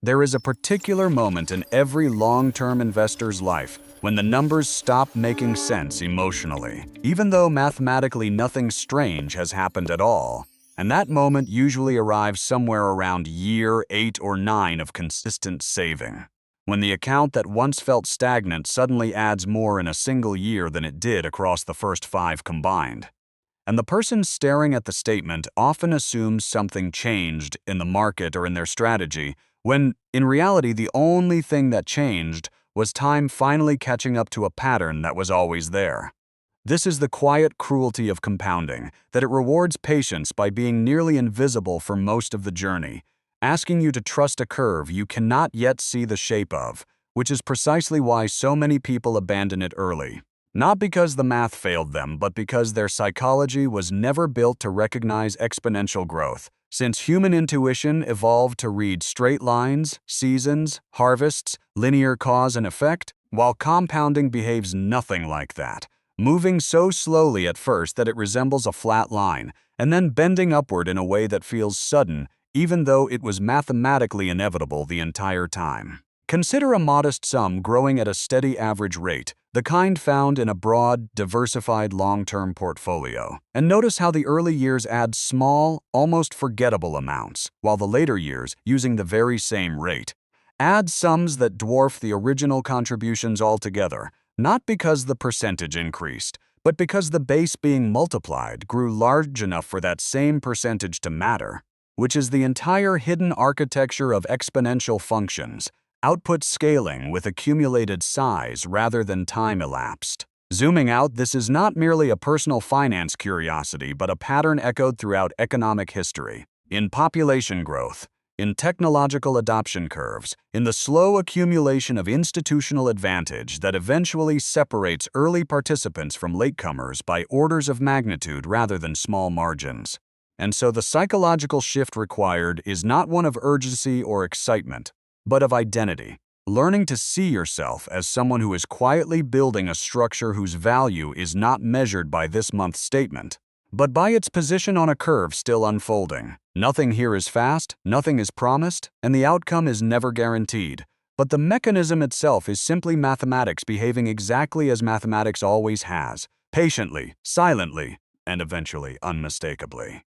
There is a particular moment in every long-term investor's life when the numbers stop making sense emotionally, even though mathematically nothing strange has happened at all. And that moment usually arrives somewhere around year 8 or 9 of consistent saving, when the account that once felt stagnant suddenly adds more in a single year than it did across the first 5 combined. And the person staring at the statement often assumes something changed in the market or in their strategy, when, in reality, the only thing that changed was time finally catching up to a pattern that was always there. This is the quiet cruelty of compounding, that it rewards patience by being nearly invisible for most of the journey, asking you to trust a curve you cannot yet see the shape of, which is precisely why so many people abandon it early. Not because the math failed them, but because their psychology was never built to recognize exponential growth, since human intuition evolved to read straight lines, seasons, harvests, linear cause and effect, while compounding behaves nothing like that, moving so slowly at first that it resembles a flat line, and then bending upward in a way that feels sudden, even though it was mathematically inevitable the entire time. Consider a modest sum growing at a steady average rate, the kind found in a broad, diversified long-term portfolio. And notice how the early years add small, almost forgettable amounts, while the later years, using the very same rate, add sums that dwarf the original contributions altogether, not because the percentage increased, but because the base being multiplied grew large enough for that same percentage to matter, which is the entire hidden architecture of exponential functions. Output scaling with accumulated size rather than time elapsed. Zooming out, this is not merely a personal finance curiosity, but a pattern echoed throughout economic history. In population growth, in technological adoption curves, in the slow accumulation of institutional advantage that eventually separates early participants from latecomers by orders of magnitude rather than small margins. And so the psychological shift required is not one of urgency or excitement, but of identity, learning to see yourself as someone who is quietly building a structure whose value is not measured by this month's statement, but by its position on a curve still unfolding. Nothing here is fast, nothing is promised, and the outcome is never guaranteed. But the mechanism itself is simply mathematics behaving exactly as mathematics always has, patiently, silently, and eventually unmistakably.